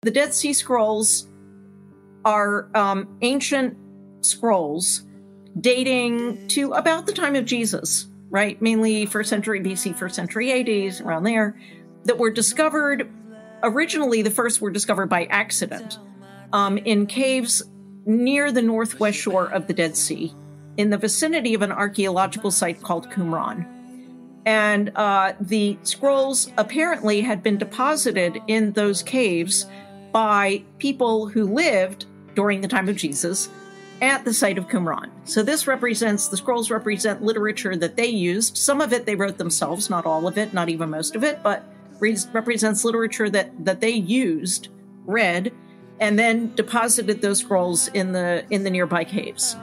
The Dead Sea Scrolls are ancient scrolls dating to about the time of Jesus, right? Mainly 1st century BC, 1st century AD, around there, that were discovered. Originally, the first were discovered by accident in caves near the northwest shore of the Dead Sea, in the vicinity of an archaeological site called Qumran. And the scrolls apparently had been deposited in those caves by people who lived during the time of Jesus at the site of Qumran. So the scrolls represent literature that they used. Some of it they wrote themselves, not all of it, not even most of it, but represents literature that they used, read, and then deposited those scrolls in the nearby caves.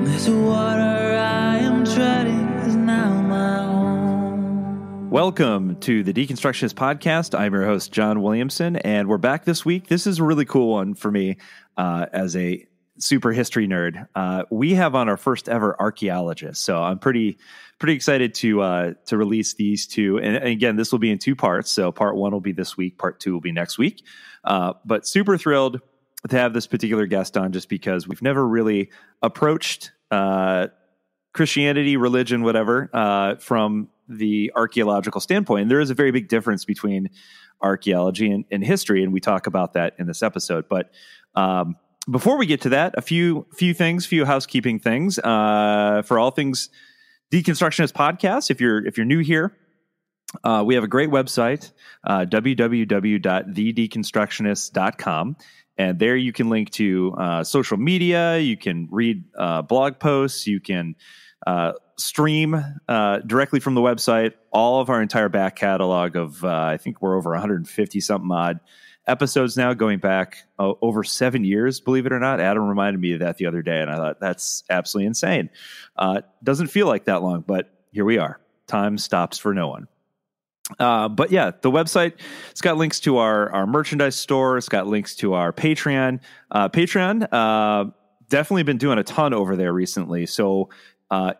This water I am treading is now my home. Welcome to the Deconstructionist Podcast. I'm your host, John Williamson, and we're back this week. This is a really cool one for me as a super history nerd. We have on our first ever archaeologist, so I'm pretty excited to release these two. And again, this will be in two parts. So part one will be this week, part two will be next week. But super thrilled to have this particular guest on, just because we've never really approached Christianity, religion, whatever, from the archaeological standpoint. And there is a very big difference between archaeology and history, and we talk about that in this episode. But before we get to that, a few housekeeping things for all things Deconstructionist Podcast. If you're new here, we have a great website, www.thedeconstructionists.com. And there you can link to social media, you can read blog posts, you can stream directly from the website all of our entire back catalog of, I think we're over 150 something odd episodes now, going back over 7 years, believe it or not. Adam reminded me of that the other day, and I thought, that's absolutely insane. Doesn't feel like that long, but here we are. Time stops for no one. But yeah, the website, it's got links to our merchandise store. It's got links to our Patreon. Patreon, definitely been doing a ton over there recently. So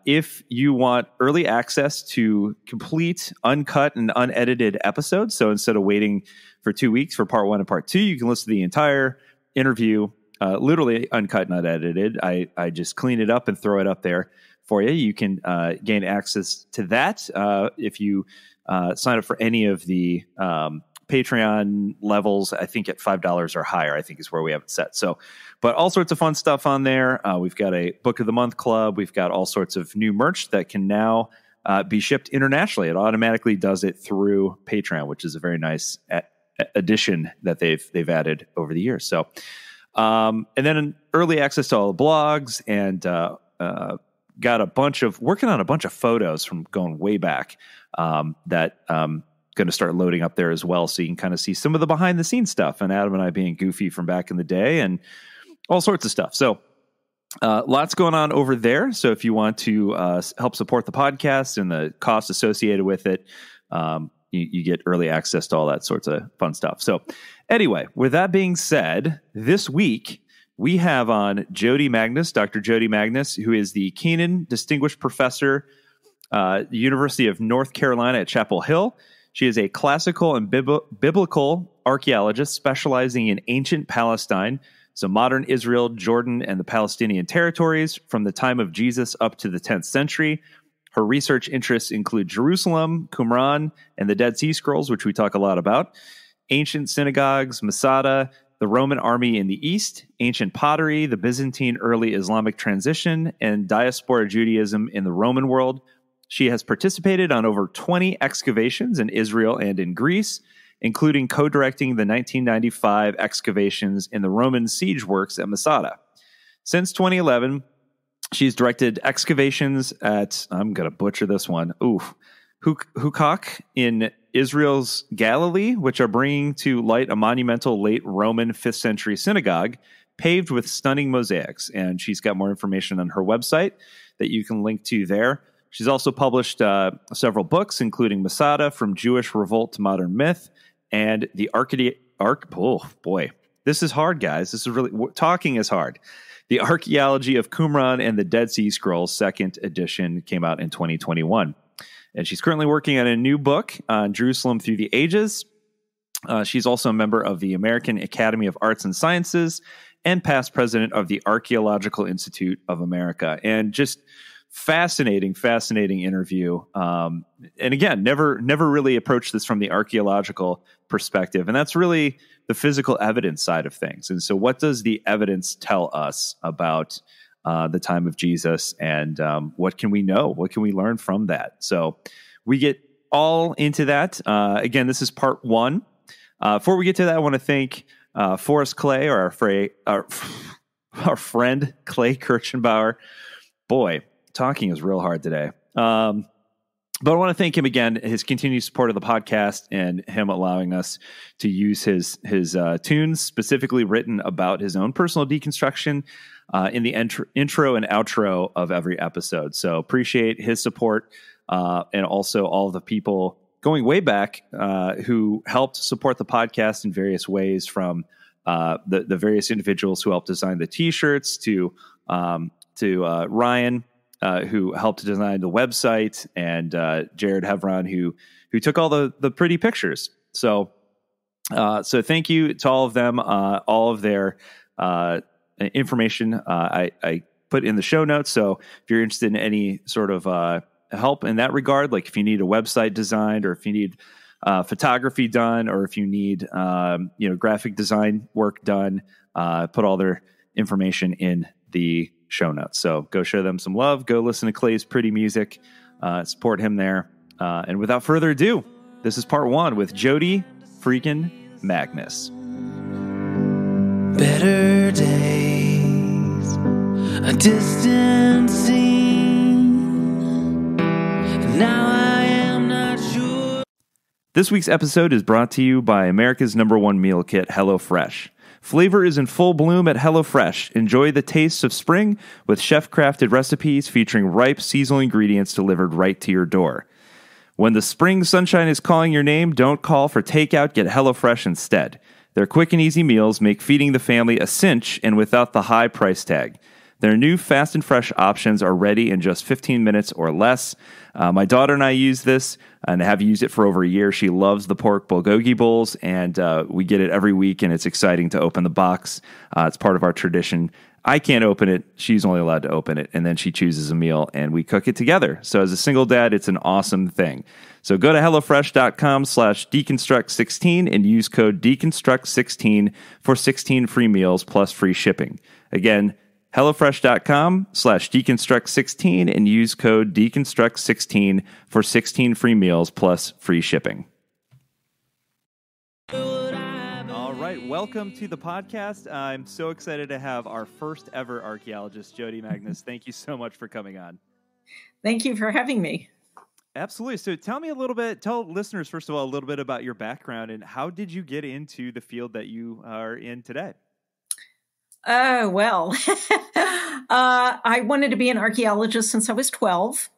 if you want early access to complete, uncut, and unedited episodes, so instead of waiting for 2 weeks for part one and part two, you can listen to the entire interview, literally uncut and unedited. I just clean it up and throw it up there for you. You can gain access to that if you sign up for any of the Patreon levels. I think at $5 or higher, I think is where we have it set. So, but all sorts of fun stuff on there. We've got a Book of the Month club. We've got all sorts of new merch that can now be shipped internationally. It automatically does it through Patreon, which is a very nice addition that they've added over the years. So, and then early access to all the blogs, and got working on a bunch of photos from going way back that going to start loading up there as well, so you can kind of see some of the behind the scenes stuff, and Adam and I being goofy from back in the day and all sorts of stuff. So lots going on over there. So if you want to help support the podcast and the costs associated with it, you get early access to all that sorts of fun stuff. So anyway, with that being said, this week we have on Jodi Magness, Dr. Jodi Magness, who is the Keenan Distinguished Professor, the University of North Carolina at Chapel Hill. She is a classical and biblical archaeologist specializing in ancient Palestine, so modern Israel, Jordan, and the Palestinian territories from the time of Jesus up to the 10th century. Her research interests include Jerusalem, Qumran, and the Dead Sea Scrolls, which we talk a lot about, ancient synagogues, Masada, the Roman army in the East, ancient pottery, the Byzantine early Islamic transition, and diaspora Judaism in the Roman world. She has participated on over 20 excavations in Israel and in Greece, including co-directing the 1995 excavations in the Roman siege works at Masada. Since 2011, she's directed excavations at, I'm going to butcher this one, Hukok in Israel's Galilee, which are bringing to light a monumental late Roman 5th century synagogue paved with stunning mosaics. And she's got more information on her website that you can link to there. She's also published several books, including Masada, From Jewish Revolt to Modern Myth, and the oh boy, this is hard, guys. This is really, talking is hard. The Archaeology of Qumran and the Dead Sea Scrolls, second edition, came out in 2021. And she's currently working on a new book on Jerusalem through the ages. She's also a member of the American Academy of Arts and Sciences and past president of the Archaeological Institute of America. And just fascinating interview. And again, never really approached this from the archaeological perspective. And that's really the physical evidence side of things. And so what does the evidence tell us about the time of Jesus, and what can we know? What can we learn from that? So we get all into that. Again, this is part one. Before we get to that, I want to thank Forrest Clay, or our friend Clay Kirchenbauer. Boy, talking is real hard today. But I want to thank him again, his continued support of the podcast and him allowing us to use his tunes specifically written about his own personal deconstruction in the intro and outro of every episode. So appreciate his support, and also all of the people going way back who helped support the podcast in various ways, from the various individuals who helped design the t-shirts to Ryan, who helped design the website, and Jared Hevron, who took all the pretty pictures. So thank you to all of them. All of their information I put in the show notes. So if you're interested in any sort of help in that regard, like if you need a website designed, or if you need photography done, or if you need graphic design work done, put all their information in the show notes. So go show them some love. Go listen to Clay's pretty music. Support him there. And without further ado, this is part one with Jodi freaking Magness. Better days, a distant scene. Now I am not sure. This week's episode is brought to you by America's #1 meal kit, HelloFresh. Flavor is in full bloom at HelloFresh. Enjoy the tastes of spring with chef-crafted recipes featuring ripe, seasonal ingredients delivered right to your door. When the spring sunshine is calling your name, don't call for takeout, get HelloFresh instead. Their quick and easy meals make feeding the family a cinch, and without the high price tag. Their new fast and fresh options are ready in just 15 minutes or less. My daughter and I use this and have used it for over a year. She loves the pork bulgogi bowls, and we get it every week, and it's exciting to open the box. It's part of our tradition. I can't open it. She's only allowed to open it, and then she chooses a meal, and we cook it together. So as a single dad, it's an awesome thing. So go to HelloFresh.com/deconstruct16 and use code deconstruct16 for 16 free meals plus free shipping. Again, HelloFresh.com/deconstruct16 and use code deconstruct16 for 16 free meals plus free shipping. All right, welcome to the podcast. I'm so excited to have our first ever archaeologist, Jodi Magness. Thank you so much for coming on. Thank you for having me. Absolutely. So tell listeners, first of all, a little bit about your background and how did you get into the field that you are in today? Oh, well, I wanted to be an archaeologist since I was 12.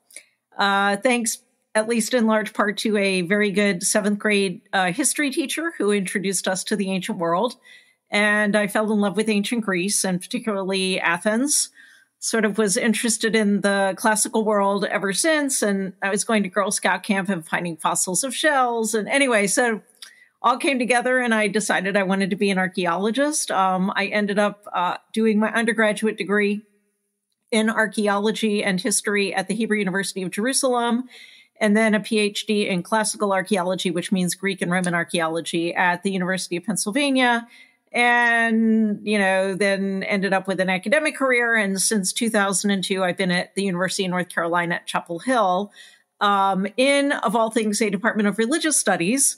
Thanks, at least in large part, to a very good seventh grade history teacher who introduced us to the ancient world. And I fell in love with ancient Greece, and particularly Athens. Sort of was interested in the classical world ever since. And I was going to Girl Scout camp and finding fossils of shells. And anyway, so all came together, and I decided I wanted to be an archaeologist. I ended up doing my undergraduate degree in archaeology and history at the Hebrew University of Jerusalem, and then a PhD in classical archaeology, which means Greek and Roman archaeology, at the University of Pennsylvania. And, then ended up with an academic career. And since 2002, I've been at the University of North Carolina at Chapel Hill in, of all things, a Department of Religious Studies.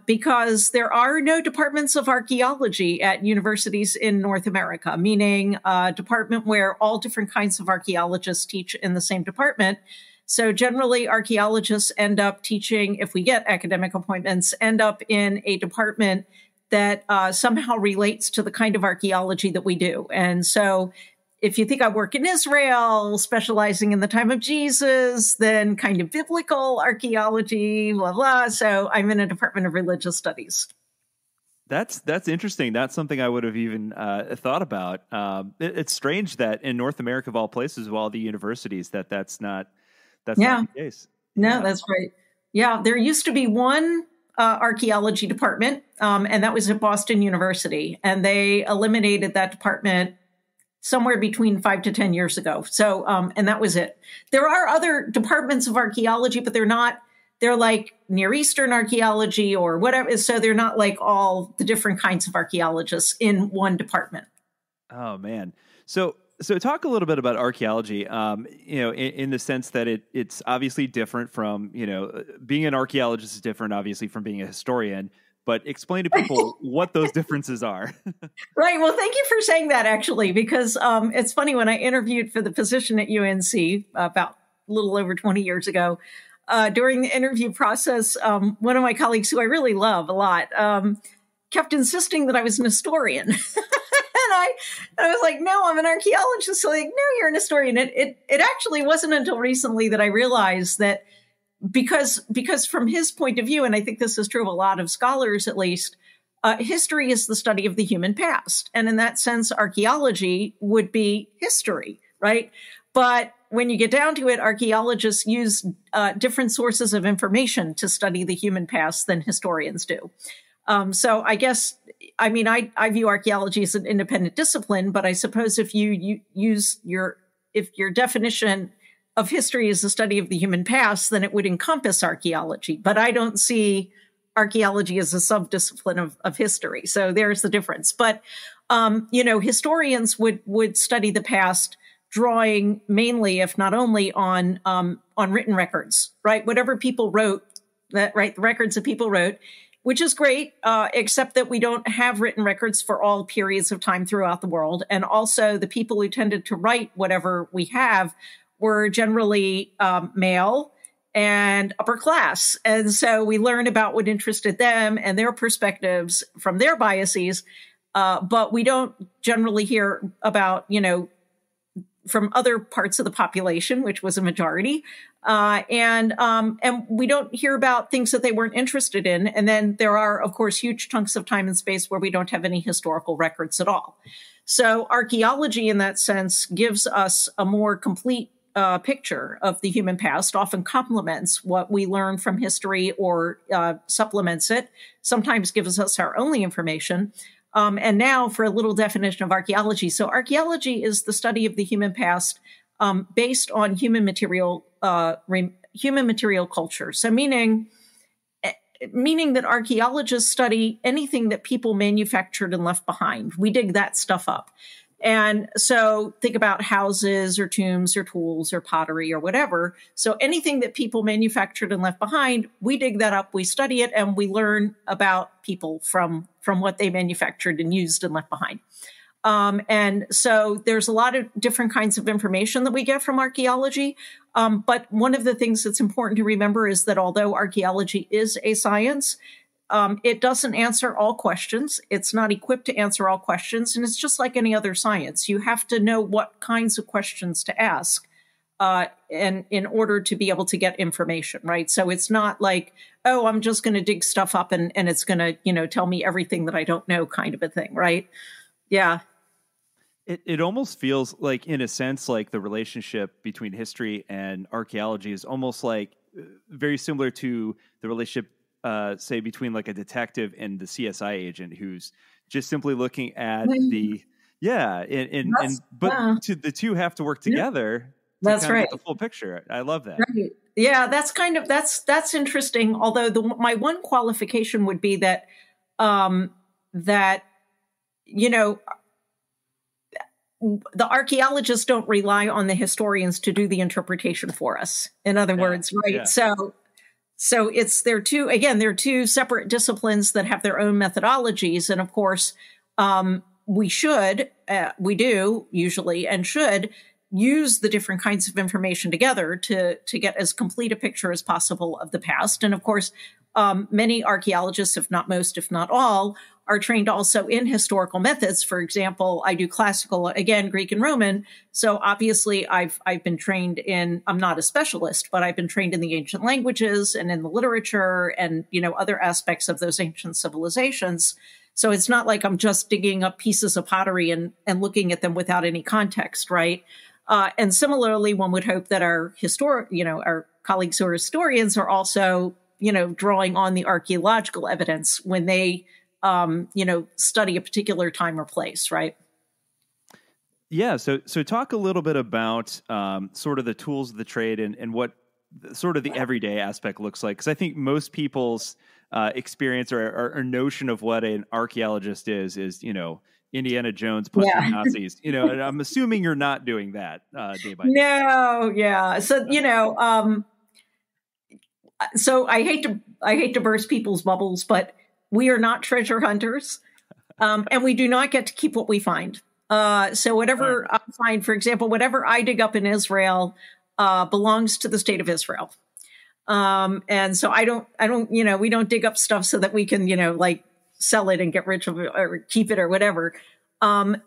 Because there are no departments of archaeology at universities in North America, meaning a department where all different kinds of archaeologists teach in the same department. So generally, archaeologists end up teaching, if we get academic appointments, end up in a department that somehow relates to the kind of archaeology that we do. And so if you think I work in Israel, specializing in the time of Jesus, then kind of biblical archaeology, blah, blah. So I'm in a Department of Religious Studies. That's interesting. That's something I would have even thought about. It's strange that in North America, of all places, of all the universities, that's not the case. No, that's right. Yeah, there used to be one archaeology department, and that was at Boston University. And they eliminated that department somewhere between 5 to 10 years ago. So, and that was it. There are other departments of archaeology, but they're like Near Eastern archaeology or whatever. So they're not like all the different kinds of archaeologists in one department. Oh, man. So talk a little bit about archaeology, in the sense that it's obviously different from, being an archaeologist is different, obviously, from being a historian. But explain to people what those differences are. Right. Well, thank you for saying that, actually, because it's funny, when I interviewed for the position at UNC about a little over 20 years ago, during the interview process, one of my colleagues, who I really love a lot, kept insisting that I was an historian. And I was like, no, I'm an archaeologist. So like, no, you're an historian. It actually wasn't until recently that I realized that because from his point of view, and I think this is true of a lot of scholars, at least, history is the study of the human past. And in that sense, archaeology would be history, right? But when you get down to it, archaeologists use different sources of information to study the human past than historians do. So I guess, I view archaeology as an independent discipline, but I suppose if you use your definition of history as the study of the human past, then it would encompass archaeology. But I don't see archaeology as a subdiscipline of history. So there's the difference. But, historians would study the past, drawing mainly, if not only, on written records, right? Whatever people wrote, the records that people wrote, which is great, except that we don't have written records for all periods of time throughout the world. And also the people who tended to write whatever we have were generally male and upper class. And so we learn about what interested them and their perspectives from their biases. But we don't generally hear about, from other parts of the population, which was a majority. And we don't hear about things that they weren't interested in. And then there are, of course, huge chunks of time and space where we don't have any historical records at all. So archaeology, in that sense, gives us a more complete picture of the human past, often complements what we learn from history or supplements it, sometimes gives us our only information. And now for a little definition of archaeology. So archaeology is the study of the human past based on human material culture. So meaning that archaeologists study anything that people manufactured and left behind. We dig that stuff up. And so think about houses or tombs or tools or pottery or whatever. So anything that people manufactured and left behind, we dig that up, we study it, and we learn about people from what they manufactured and used and left behind. And so there's a lot of different kinds of information that we get from archaeology. But one of the things that's important to remember is that although archaeology is a science, it doesn't answer all questions. It's not equipped to answer all questions. And it's just like any other science. You have to know what kinds of questions to ask and in order to be able to get information, right? So it's not like, oh, I'm just going to dig stuff up and it's going to, tell me everything that I don't know kind of a thing, right? Yeah. It almost feels like, in a sense, like the relationship between history and archaeology is almost like very similar to the relationship say between like a detective and the CSI agent who's just simply looking at the the two have to work together. That's right. Get the full picture. I love that. Right. Yeah, that's interesting. Although my one qualification would be that the archaeologists don't rely on the historians to do the interpretation for us. In other words, right? Yeah. So they're two separate disciplines that have their own methodologies. And of course, we do usually and should use the different kinds of information together to get as complete a picture as possible of the past. And of course, many archaeologists, if not most, if not all, are trained also in historical methods. For example, I do classical, again, Greek and Roman. So obviously I've been trained I'm not a specialist, but I've been trained in the ancient languages and in the literature and, other aspects of those ancient civilizations. So it's not like I'm just digging up pieces of pottery and looking at them without any context, right? And similarly, one would hope that our colleagues who are historians are also drawing on the archaeological evidence when they, study a particular time or place, right? Yeah. So talk a little bit about sort of the tools of the trade and what sort of the everyday aspect looks like. Because I think most people's experience or notion of what an archaeologist is, Indiana Jones punching Nazis, and I'm assuming you're not doing that day by day. No, yeah. So, so I hate to burst people's bubbles, but we are not treasure hunters, and we do not get to keep what we find. So whatever I find, for example, whatever I dig up in Israel belongs to the state of Israel. And so I don't, we don't dig up stuff so that we can, sell it and get rich or keep it or whatever. And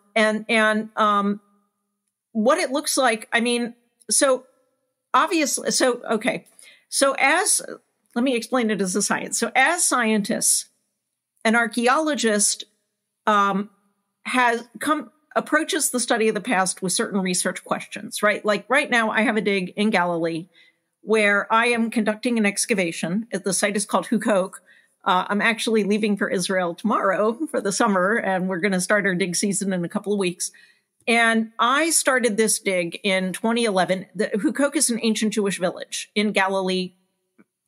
what it looks like, so obviously, okay. So let me explain it as a science. So as scientists, an archaeologist approaches the study of the past with certain research questions, right? Like right now, I have a dig in Galilee where I am conducting an excavation. The site is called Hukok. I'm actually leaving for Israel tomorrow for the summer, and we're going to start our dig season in a couple of weeks. And I started this dig in 2011. Hukok is an ancient Jewish village in Galilee,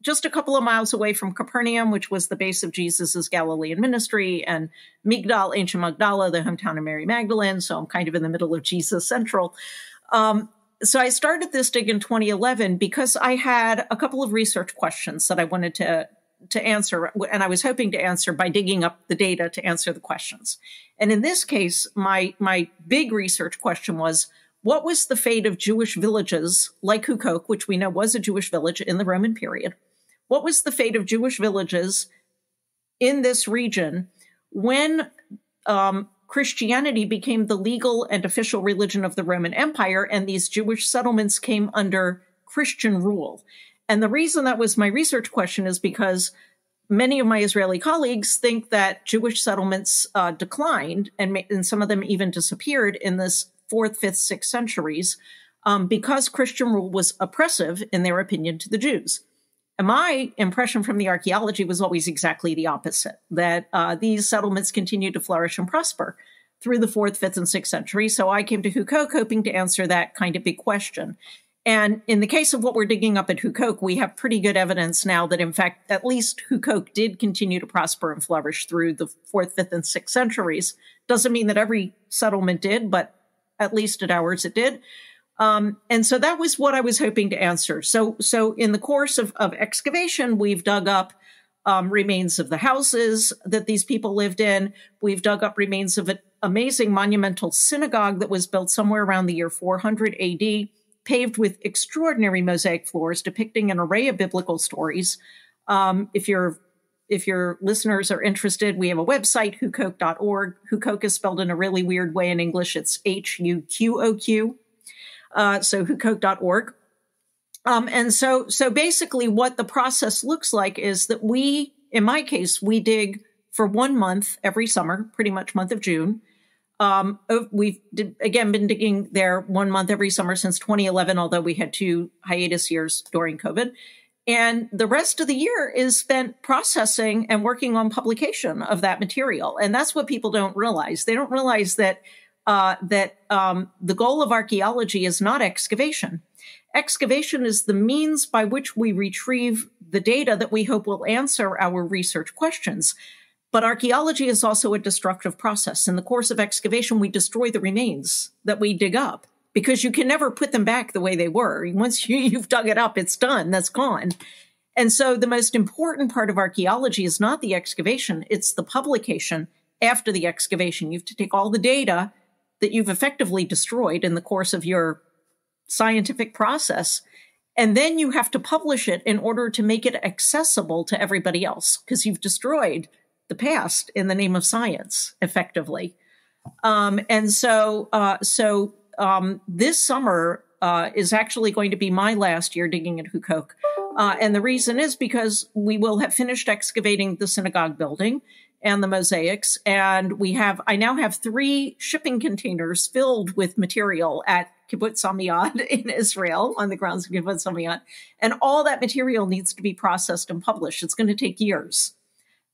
just a couple of miles away from Capernaum, which was the base of Jesus's Galilean ministry, and Migdal, ancient Magdala, the hometown of Mary Magdalene. So I'm kind of in the middle of Jesus Central. So I started this dig in 2011 because I had a couple of research questions that I wanted to answer, and I was hoping to answer by digging up the data to answer the questions. And in this case, my big research question was, what was the fate of Jewish villages like Hukok, which we know was a Jewish village in the Roman period? What was the fate of Jewish villages in this region when Christianity became the legal and official religion of the Roman Empire, and these Jewish settlements came under Christian rule? And the reason that was my research question is because many of my Israeli colleagues think that Jewish settlements declined, and some of them even disappeared in this 4th, 5th, 6th centuries because Christian rule was oppressive, in their opinion, to the Jews. And my impression from the archaeology was always exactly the opposite, that these settlements continued to flourish and prosper through the 4th, 5th, and 6th century. So I came to Hukok hoping to answer that kind of big question. And in the case of what we're digging up at Hukok, we have pretty good evidence now that, in fact, at least Hukok did continue to prosper and flourish through the 4th, 5th, and 6th centuries. Doesn't mean that every settlement did, but at least at ours it did. And so that was what I was hoping to answer. So in the course of excavation, we've dug up remains of the houses that these people lived in. We've dug up remains of an amazing monumental synagogue that was built somewhere around the year 400 AD, paved with extraordinary mosaic floors depicting an array of biblical stories. If your listeners are interested, we have a website, hukok.org. Hukok is spelled in a really weird way in English. It's Huqoq. So hukok.org. And so basically what the process looks like is that in my case, we dig for 1 month every summer, pretty much month of June. We've been digging there 1 month every summer since 2011, although we had 2 hiatus years during COVID. And the rest of the year is spent processing and working on publication of that material. And that's what people don't realize. They don't realize that the goal of archaeology is not excavation. Excavation is the means by which we retrieve the data that we hope will answer our research questions. But archaeology is also a destructive process. In the course of excavation, we destroy the remains that we dig up because you can never put them back the way they were. Once you've dug it up, it's done. That's gone. And so the most important part of archaeology is not the excavation. It's the publication after the excavation. You have to take all the data that you've effectively destroyed in the course of your scientific process, and then you have to publish it in order to make it accessible to everybody else, because you've destroyed the past in the name of science, effectively. This summer is actually going to be my last year digging at Hukok. And the reason is because we will have finished excavating the synagogue building, and the mosaics. And I now have 3 shipping containers filled with material at Kibbutz Amiyad in Israel, on the grounds of Kibbutz Amiyad. And all that material needs to be processed and published. It's going to take years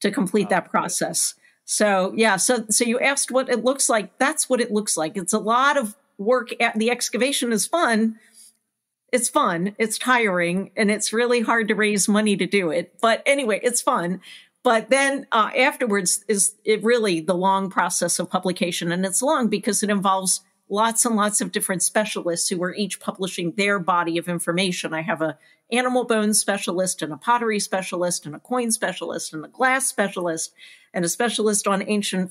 to complete that process. So, yeah, so you asked what it looks like. That's what it looks like. It's a lot of work. The excavation is fun. It's fun. It's tiring. And it's really hard to raise money to do it. But anyway, it's fun. But then afterwards is it really the long process of publication. And it's long because it involves lots and lots of different specialists who are each publishing their body of information. I have a animal bones specialist and a pottery specialist and a coin specialist and a glass specialist and a specialist on ancient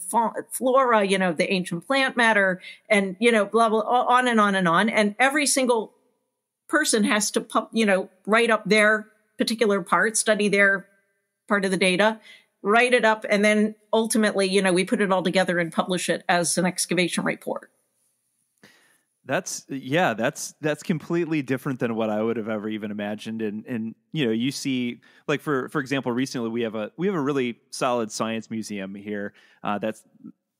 flora, the ancient plant matter, and, blah, blah, on and on and on. And every single person has to, write up their particular part, study their part of the data, write it up, and then ultimately, we put it all together and publish it as an excavation report. That's completely different than what I would have ever even imagined. And you see, like for example, recently we have a really solid science museum here that's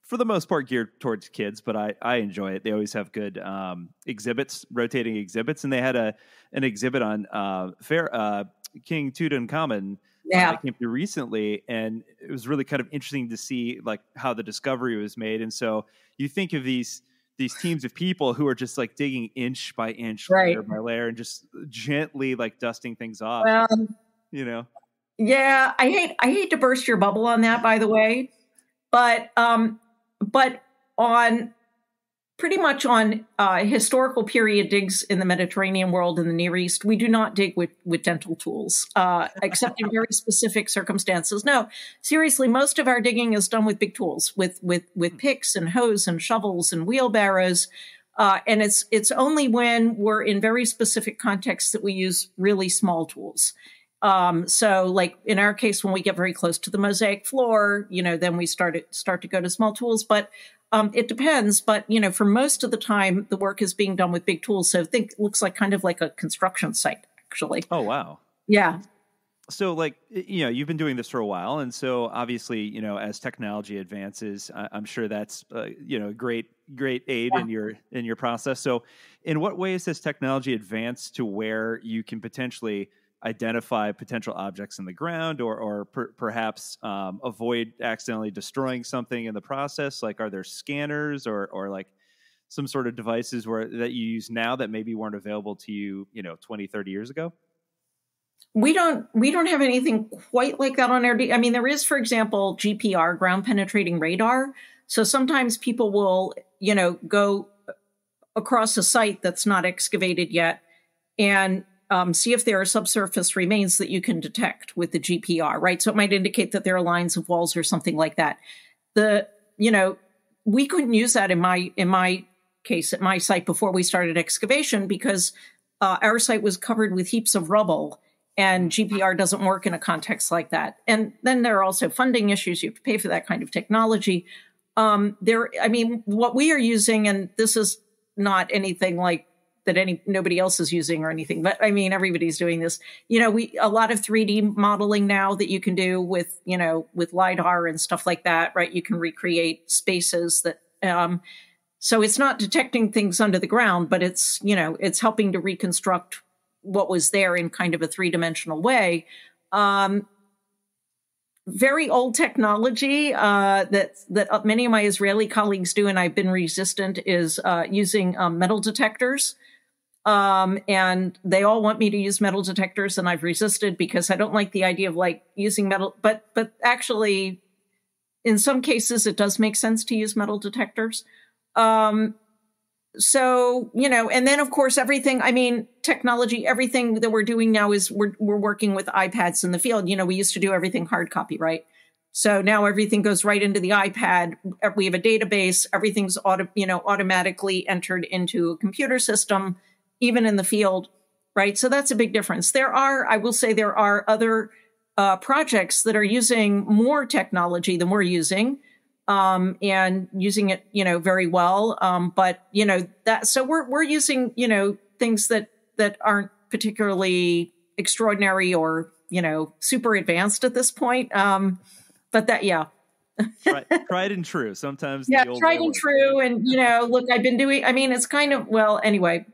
for the most part geared towards kids, but I enjoy it. They always have good rotating exhibits, and they had an exhibit on King Tutankhamun. That came through recently, and it was really kind of interesting to see like how the discovery was made. And so you think of these teams of people who are just like digging inch by inch, layer by layer, and just gently like dusting things off. Yeah, I hate to burst your bubble on that, by the way, but on pretty much on historical period digs in the Mediterranean world and the Near East, we do not dig with dental tools, except in very specific circumstances. No, seriously, most of our digging is done with big tools, with picks and hoes and shovels and wheelbarrows. And it's only when we're in very specific contexts that we use really small tools. So like in our case, when we get very close to the mosaic floor, then we start to go to small tools, but it depends. But, for most of the time, the work is being done with big tools. So it looks like kind of like a construction site, actually. Oh, wow. Yeah. So like, you've been doing this for a while. And so obviously, as technology advances, I'm sure that's, great aid in your process. So in what ways has technology advanced to where you can potentially identify potential objects in the ground or perhaps avoid accidentally destroying something in the process? Like, are there scanners or like some sort of devices that you use now that maybe weren't available to you, 20, 30 years ago? We don't have anything quite like that on our, there is, for example, GPR, ground penetrating radar. So sometimes people will, go across a site that's not excavated yet and see if there are subsurface remains that you can detect with the GPR, right? So it might indicate that there are lines of walls or something like that. We couldn't use that in my case at my site before we started excavation because our site was covered with heaps of rubble, and GPR doesn't work in a context like that. And then there are also funding issues. You have to pay for that kind of technology. What we are using, and this is not anything like that nobody else is using or anything, but everybody's doing this. A lot of 3D modeling now that you can do with LiDAR and stuff like that, right? You can recreate spaces that, so it's not detecting things under the ground, but it's helping to reconstruct what was there in kind of a 3-dimensional way. Very old technology that many of my Israeli colleagues do, and I've been resistant, is using metal detectors. And they all want me to use metal detectors, and I've resisted because I don't like the idea of like using metal, but actually in some cases it does make sense to use metal detectors. So, and then of course technology, everything that we're doing now is we're working with iPads in the field. We used to do everything hard copy, right? So now everything goes right into the iPad. We have a database, everything's automatically entered into a computer system, even in the field, right? So that's a big difference. I will say there are other projects that are using more technology than we're using, and using it, very well. So we're using, things that aren't particularly extraordinary or, super advanced at this point. But Tried and true. Sometimes, yeah, the old tried way and works. true. And, look, I've been doing, I mean, it's kind of, well, anyway,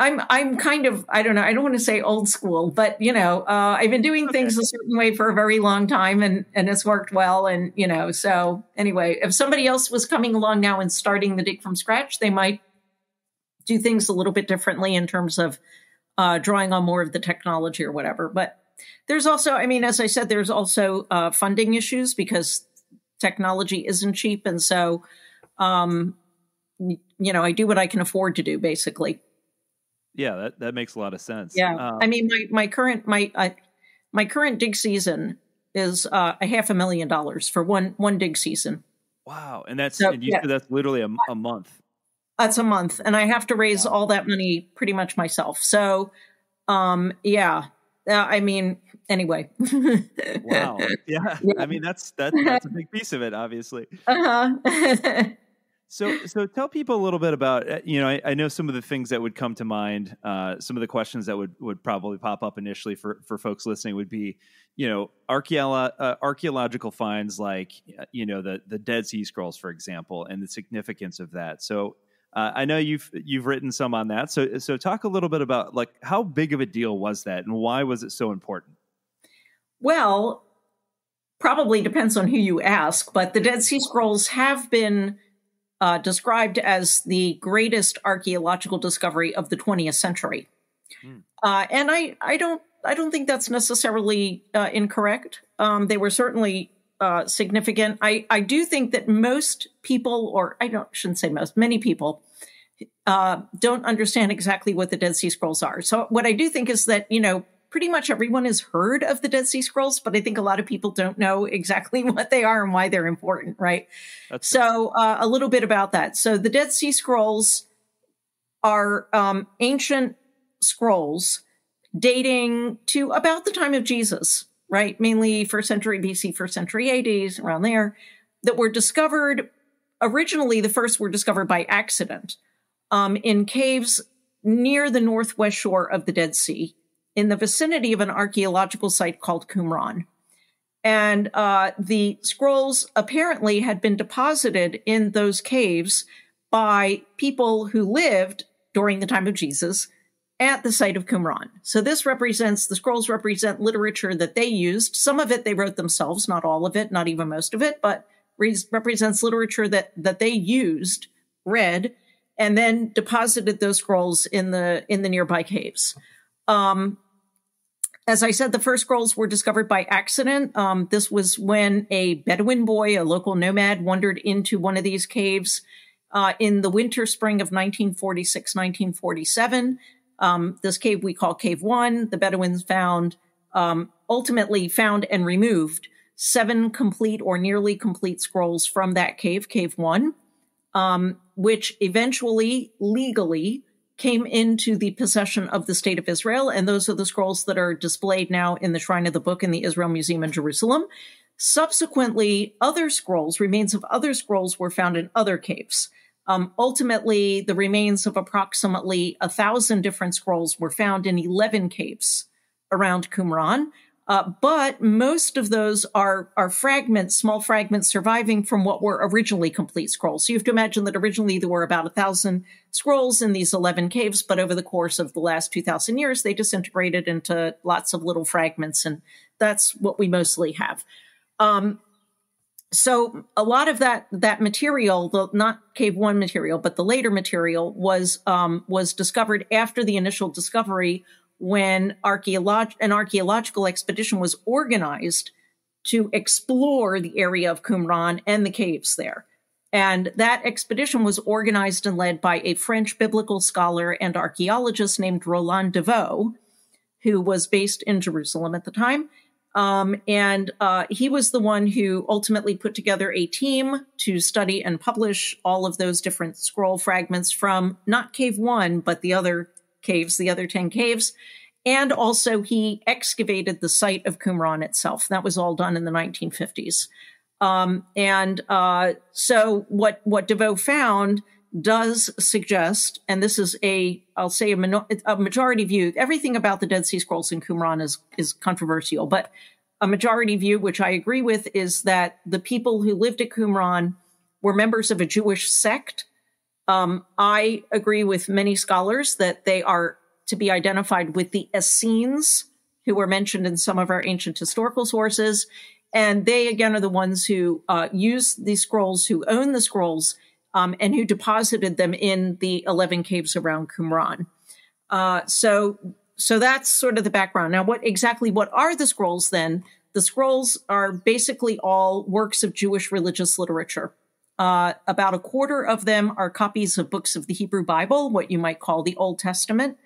I'm kind of, I don't know, I don't want to say old school, but, I've been doing things a certain way for a very long time, and it's worked well. And, so anyway, if somebody else was coming along now and starting the dig from scratch, they might do things a little bit differently in terms of drawing on more of the technology or whatever. But there's also, I mean, as I said, there's also funding issues because technology isn't cheap. And so, I do what I can afford to do, basically. Yeah, that makes a lot of sense. Yeah. I mean, my current dig season is $500,000 for one dig season. Wow. And and said that's literally a month. That's a month. And I have to raise all that money pretty much myself. So, yeah. I mean, anyway. Wow. Yeah. I mean, that's a big piece of it, obviously. Uh-huh. So tell people a little bit about, I know some of the things that would come to mind, some of the questions that would probably pop up initially for folks listening would be, archaeological finds like, the Dead Sea Scrolls, for example, and the significance of that. So I know you've written some on that. So talk a little bit about like how big of a deal was that and why was it so important? Well, probably depends on who you ask, but the Dead Sea Scrolls have been described as the greatest archaeological discovery of the 20th century. And I don't think that's necessarily incorrect. They were certainly significant. I do think that most people, or shouldn't say most, many people don't understand exactly what the Dead Sea Scrolls are. So what I do think is that, pretty much everyone has heard of the Dead Sea Scrolls, but I think a lot of people don't know exactly what they are and why they're important, right? So a little bit about that. So the Dead Sea Scrolls are ancient scrolls dating to about the time of Jesus, right? Mainly 1st century BC, 1st century AD, around there, that were discovered. Originally, the first were discovered by accident in caves near the northwest shore of the Dead Sea, in the vicinity of an archaeological site called Qumran. And the scrolls apparently had been deposited in those caves by people who lived during the time of Jesus at the site of Qumran. So the scrolls represent literature that they used. Some of it they wrote themselves, not all of it, not even most of it, but represents literature that they used, read, and then deposited those scrolls in the nearby caves. As I said, the first scrolls were discovered by accident. This was when a Bedouin boy, a local nomad, wandered into one of these caves in the winter spring of 1946, 1947. This cave we call Cave 1. The Bedouins ultimately found and removed 7 complete or nearly complete scrolls from that cave, Cave 1, which eventually legally came into the possession of the State of Israel. And those are the scrolls that are displayed now in the Shrine of the Book in the Israel Museum in Jerusalem. Subsequently, remains of other scrolls were found in other caves. Ultimately, the remains of approximately 1,000 different scrolls were found in 11 caves around Qumran. But most of those are fragments, small fragments surviving from what were originally complete scrolls. So you have to imagine that originally there were about 1,000 scrolls in these 11 caves, but over the course of the last 2,000 years, they disintegrated into lots of little fragments, and that's what we mostly have. So a lot of that material, not Cave 1 material, but the later material was discovered after the initial discovery, when an archaeological expedition was organized to explore the area of Qumran and the caves there. And that expedition was organized and led by a French biblical scholar and archaeologist named Roland Deveau, who was based in Jerusalem at the time. And he was the one who ultimately put together a team to study and publish all of those different scroll fragments from not Cave 1, but the other caves, the other 10 caves. And also he excavated the site of Qumran itself. That was all done in the 1950s. So what Deveau found does suggest, and this is I'll say a majority view, everything about the Dead Sea Scrolls in Qumran is controversial, but a majority view, which I agree with, is that the people who lived at Qumran were members of a Jewish sect. I agree with many scholars that they are to be identified with the Essenes, who were mentioned in some of our ancient historical sources. And they, again, are the ones who used the scrolls, who own the scrolls, and who deposited them in the 11 caves around Qumran. So that's sort of the background. Now, what are the scrolls then? The scrolls are basically all works of Jewish religious literature. About a quarter of them are copies of books of the Hebrew Bible, what you might call the Old Testament.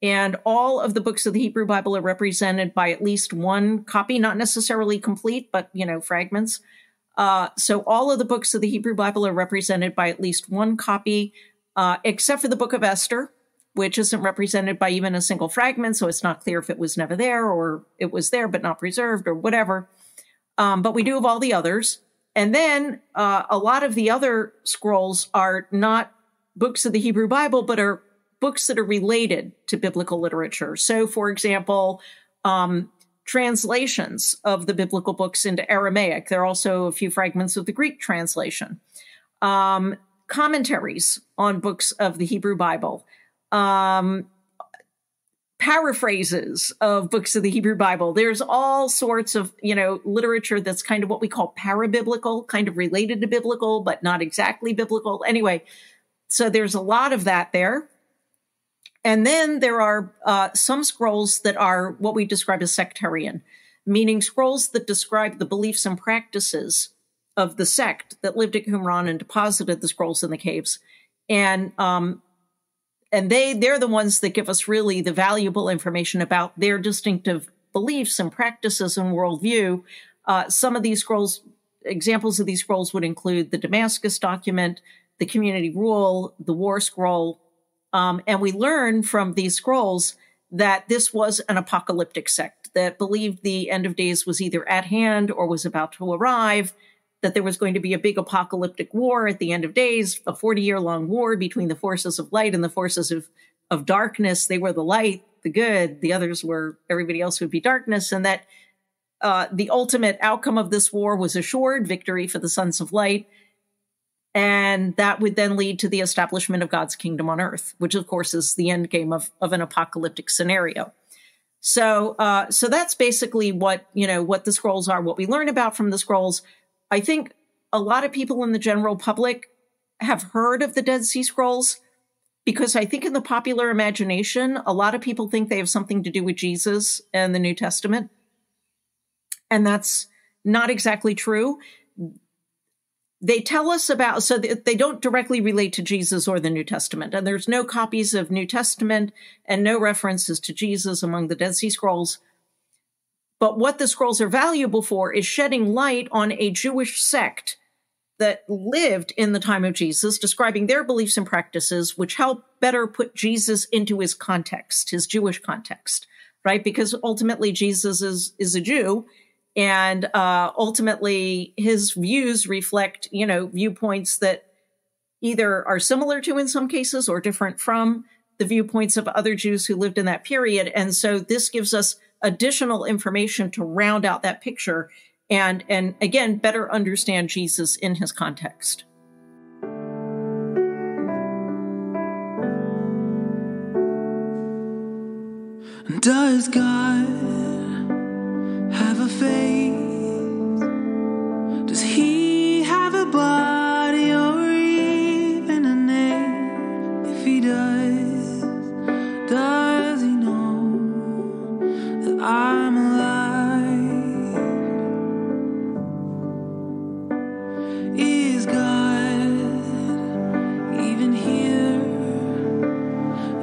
And all of the books of the Hebrew Bible are represented by at least one copy, not necessarily complete, but, fragments. So all of the books of the Hebrew Bible are represented by at least one copy, except for the book of Esther, which isn't represented by even a single fragment. So it's not clear if it was never there or it was there but not preserved or whatever. But we do have all the others. And then a lot of the other scrolls are not books of the Hebrew Bible, but are books that are related to biblical literature. So, for example, translations of the biblical books into Aramaic. There are also a few fragments of the Greek translation. Commentaries on books of the Hebrew Bible. Paraphrases of books of the Hebrew Bible. There's all sorts of, literature that's kind of what we call parabiblical, kind of related to biblical, but not exactly biblical. Anyway, so there's a lot of that there. And then there are some scrolls that are what we describe as sectarian, meaning scrolls that describe the beliefs and practices of the sect that lived at Qumran and deposited the scrolls in the caves. And they're the ones that give us really the valuable information about their distinctive beliefs and practices and worldview. Some of these scrolls, examples of these scrolls would include the Damascus document, the community rule, the war scroll. And we learn from these scrolls that this was an apocalyptic sect that believed the end of days was either at hand or was about to arrive, that there was going to be a big apocalyptic war at the end of days, a 40-year-long war between the forces of light and the forces of darkness. They were the light, the good, the others were, everybody else would be darkness, and that the ultimate outcome of this war was assured, victory for the sons of light. And that would then lead to the establishment of God's kingdom on earth, which, of course, is the end game of an apocalyptic scenario. So that's basically what the scrolls are, what we learn about from the scrolls. I think a lot of people in the general public have heard of the Dead Sea Scrolls because I think in the popular imagination, a lot of people think they have something to do with Jesus and the New Testament. And that's not exactly true. They tell us about, so they don't directly relate to Jesus or the New Testament. And there's no copies of New Testament and no references to Jesus among the Dead Sea Scrolls. But what the scrolls are valuable for is shedding light on a Jewish sect that lived in the time of Jesus, describing their beliefs and practices, which help better put Jesus into his context, his Jewish context, right? Because ultimately Jesus is a Jew. And ultimately, his views reflect, viewpoints that either are similar to in some cases or different from the viewpoints of other Jews who lived in that period. And so this gives us additional information to round out that picture and again, better understand Jesus in his context. Does God have a face? Does he have a body or even a name? If he does he know that I'm alive? Is God even here?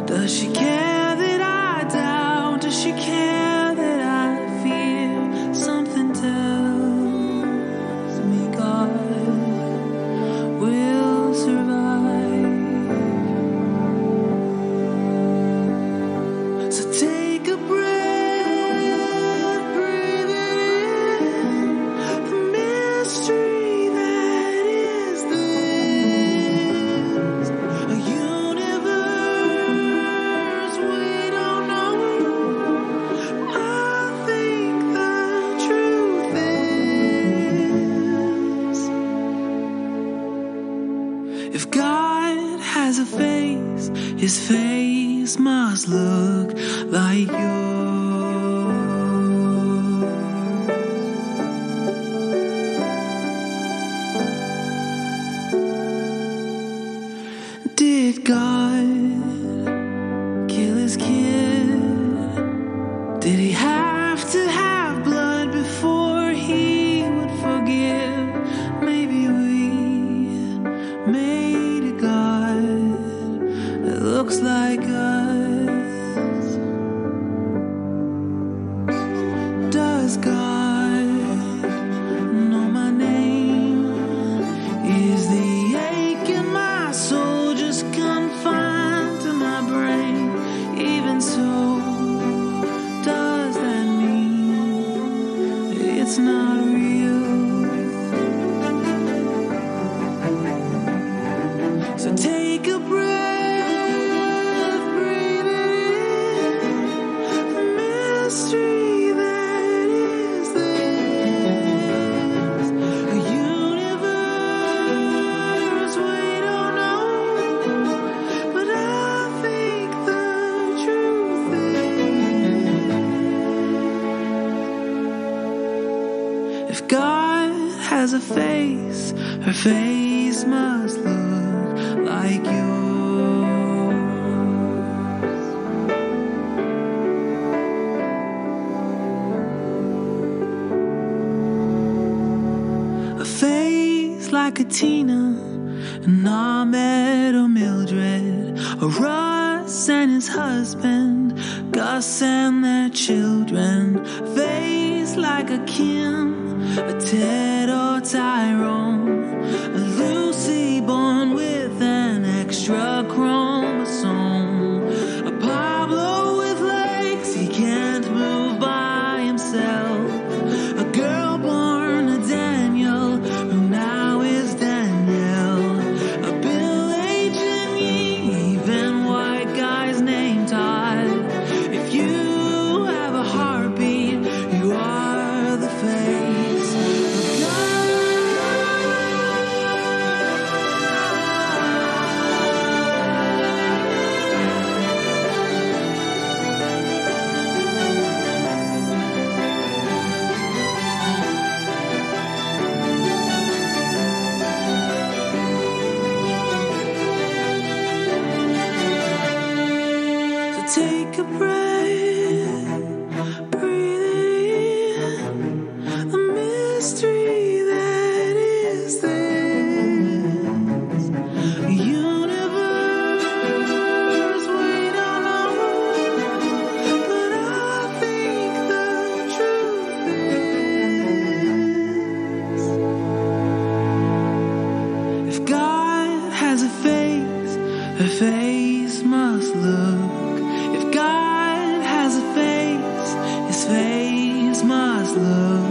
Does she care that I doubt? Does she care that I fear? Something tells me God will survive. So take a breath, breathe it in, the mystery that is If God has a face, his face must look like yours. Did God kill his kid? Did he have to have blood before he would forgive? Maybe we made a God that looks like us. Does God know my name? Is the ache in my soul just confined to my brain? Even so, does that mean it's not real? So take a breath, breathe it in, the mystery that is this, a universe we don't know, but I think the truth is, if God has a face, her face must look like yours. A face like a Tina, an Ahmed or Mildred, a Russ and his husband, Gus and their children. A face like a Kim, a Ted or Tyrone, a Lucy born with an extra chromosome, a Pablo with legs he can't move by himself, a girl born a Daniel who now is Danielle, a Bill H and even white guy's name Todd. If you have a heartbeat, you are the face of God. So take a breath, breathe it in, the mystery that is this, a universe we don't know, but I think the truth is, if God has a face, her face must look. If God has a face, his face must look